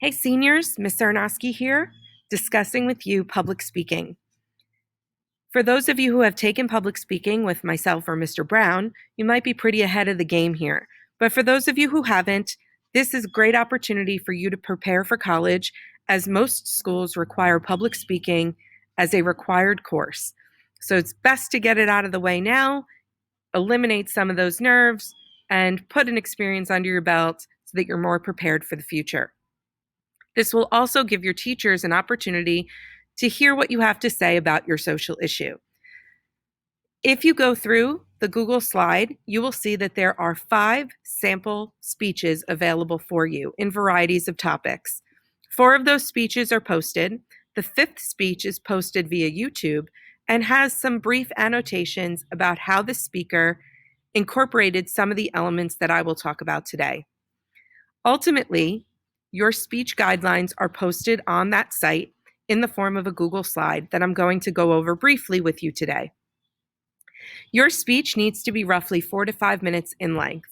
Hey seniors, Ms. Sarnoski here, discussing with you public speaking. For those of you who have taken public speaking with myself or Mr. Brown, you might be pretty ahead of the game here. But for those of you who haven't, this is a great opportunity for you to prepare for college, as most schools require public speaking as a required course. So it's best to get it out of the way now, eliminate some of those nerves, and put an experience under your belt so that you're more prepared for the future. This will also give your teachers an opportunity to hear what you have to say about your social issue. If you go through the Google slide, you will see that there are 5 sample speeches available for you in varieties of topics. 4 of those speeches are posted. The 5th speech is posted via YouTube and has some brief annotations about how the speaker incorporated some of the elements that I will talk about today. Ultimately, your speech guidelines are posted on that site in the form of a Google slide that I'm going to go over briefly with you today. Your speech needs to be roughly 4 to 5 minutes in length.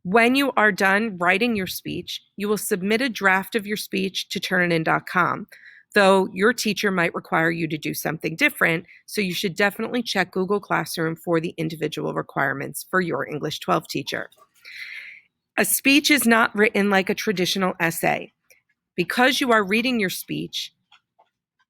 When you are done writing your speech, you will submit a draft of your speech to turnitin.com, though your teacher might require you to do something different, so you should definitely check Google Classroom for the individual requirements for your English 12 teacher. A speech is not written like a traditional essay. Because you are reading your speech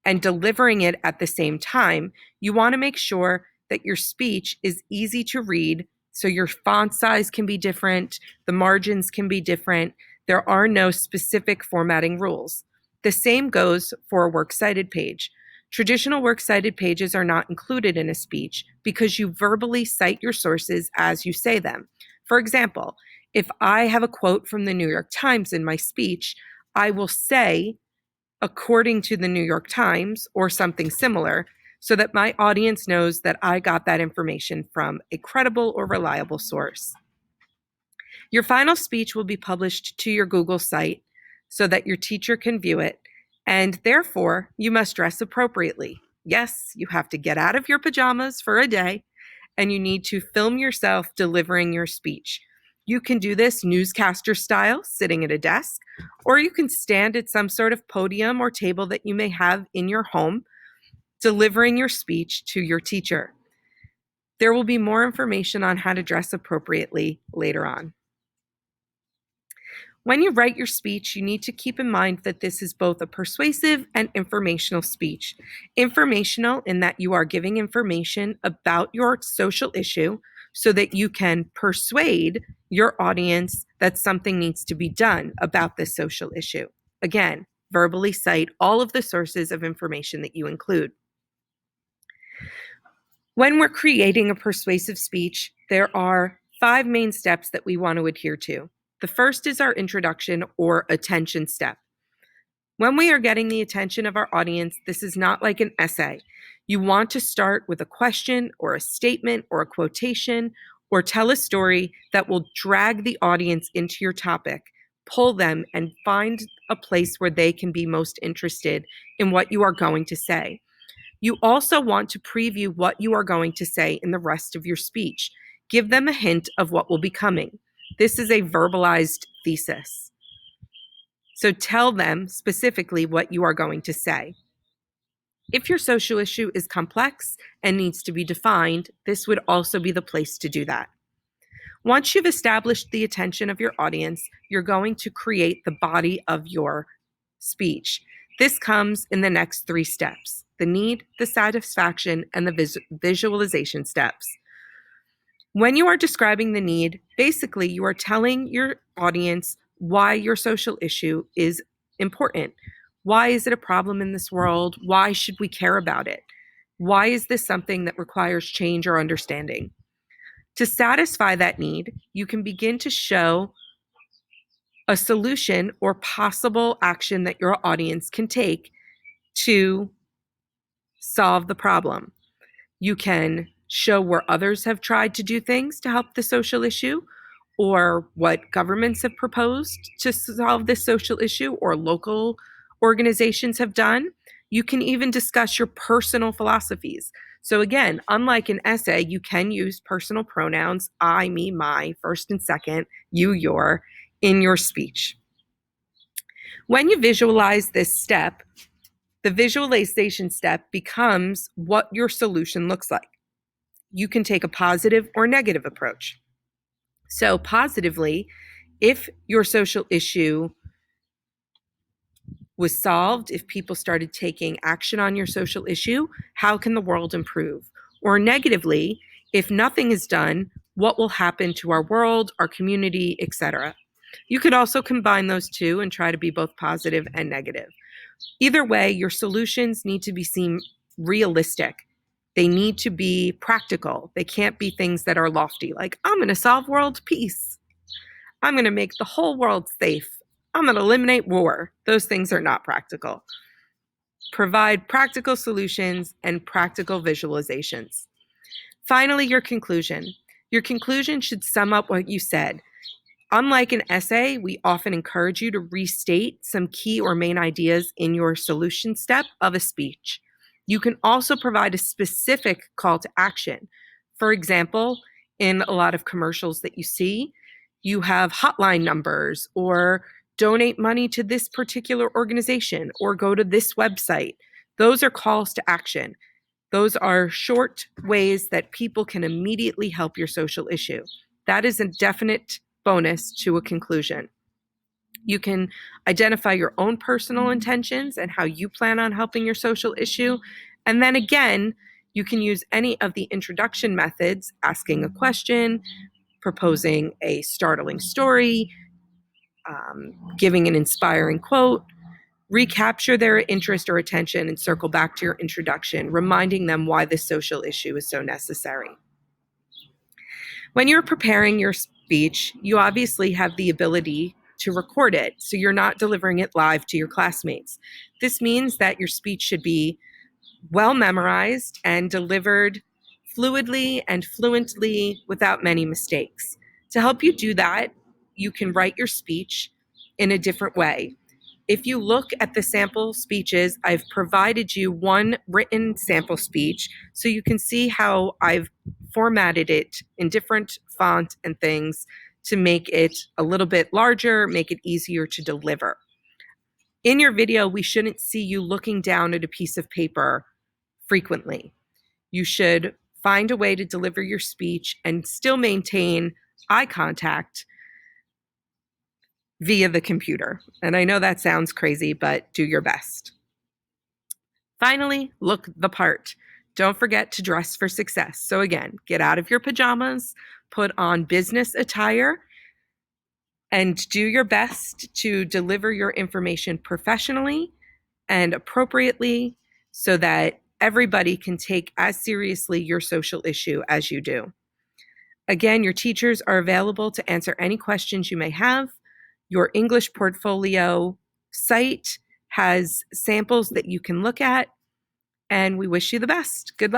and delivering it at the same time, you want to make sure that your speech is easy to read, so your font size can be different, the margins can be different. There are no specific formatting rules. The same goes for a works cited page. Traditional works cited pages are not included in a speech because you verbally cite your sources as you say them. For example, if I have a quote from the New York Times in my speech, I will say, according to the New York Times or something similar, so that my audience knows that I got that information from a credible or reliable source. Your final speech will be published to your Google site so that your teacher can view it, and therefore you must dress appropriately. Yes, you have to get out of your pajamas for a day, and you need to film yourself delivering your speech. You can do this newscaster style, sitting at a desk, or you can stand at some sort of podium or table that you may have in your home, delivering your speech to your teacher. There will be more information on how to dress appropriately later on. When you write your speech, you need to keep in mind that this is both a persuasive and informational speech. Informational in that you are giving information about your social issue so that you can persuade your audience that something needs to be done about this social issue. Again, verbally cite all of the sources of information that you include. When we're creating a persuasive speech, there are 5 main steps that we want to adhere to. The first is our introduction or attention step. When we are getting the attention of our audience, this is not like an essay. You want to start with a question or a statement or a quotation or tell a story that will drag the audience into your topic, pull them, and find a place where they can be most interested in what you are going to say. You also want to preview what you are going to say in the rest of your speech. Give them a hint of what will be coming. This is a verbalized thesis. So tell them specifically what you are going to say. If your social issue is complex and needs to be defined, this would also be the place to do that. Once you've established the attention of your audience, you're going to create the body of your speech. This comes in the next 3 steps: the need, the satisfaction, and the visualization steps. When you are describing the need, basically you are telling your audience why your social issue is important. Why is it a problem in this world? Why should we care about it? Why is this something that requires change or understanding? To satisfy that need, you can begin to show a solution or possible action that your audience can take to solve the problem. You can show where others have tried to do things to help the social issue, or what governments have proposed to solve this social issue, or local organizations have done. You can even discuss your personal philosophies. So again, unlike an essay, you can use personal pronouns, I, me, my, first and second, you, your, in your speech. When you visualize this step, the visualization step becomes what your solution looks like. You can take a positive or negative approach. So, positively, if your social issue was solved, if people started taking action on your social issue, how can the world improve? Or negatively, if nothing is done, what will happen to our world, our community, etc.? You could also combine those two and try to be both positive and negative. Either way, your solutions need to be seen realistic. They need to be practical. They can't be things that are lofty, like, I'm going to solve world peace. I'm going to make the whole world safe. I'm going to eliminate war. Those things are not practical. Provide practical solutions and practical visualizations. Finally, your conclusion. Your conclusion should sum up what you said. Unlike an essay, we often encourage you to restate some key or main ideas in your solution step of a speech. You can also provide a specific call to action. For example, in a lot of commercials that you see, you have hotline numbers or donate money to this particular organization or go to this website. Those are calls to action. Those are short ways that people can immediately help your social issue. That is a definite bonus to a conclusion. You can identify your own personal intentions and how you plan on helping your social issue. And then again, you can use any of the introduction methods, asking a question, proposing a startling story, giving an inspiring quote, recapture their interest or attention and circle back to your introduction, reminding them why this social issue is so necessary. When you're preparing your speech, you obviously have the ability to record it, so you're not delivering it live to your classmates. This means that your speech should be well memorized and delivered fluidly and fluently without many mistakes. To help you do that, you can write your speech in a different way. If you look at the sample speeches, I've provided you one written sample speech so you can see how I've formatted it in different font and things to make it a little bit larger, make it easier to deliver. In your video, we shouldn't see you looking down at a piece of paper frequently. You should find a way to deliver your speech and still maintain eye contact via the computer. And I know that sounds crazy, but do your best. Finally, look the part. Don't forget to dress for success. So again, get out of your pajamas, put on business attire, and do your best to deliver your information professionally and appropriately so that everybody can take as seriously your social issue as you do. Again, your teachers are available to answer any questions you may have. Your English portfolio site has samples that you can look at, and we wish you the best. Good luck.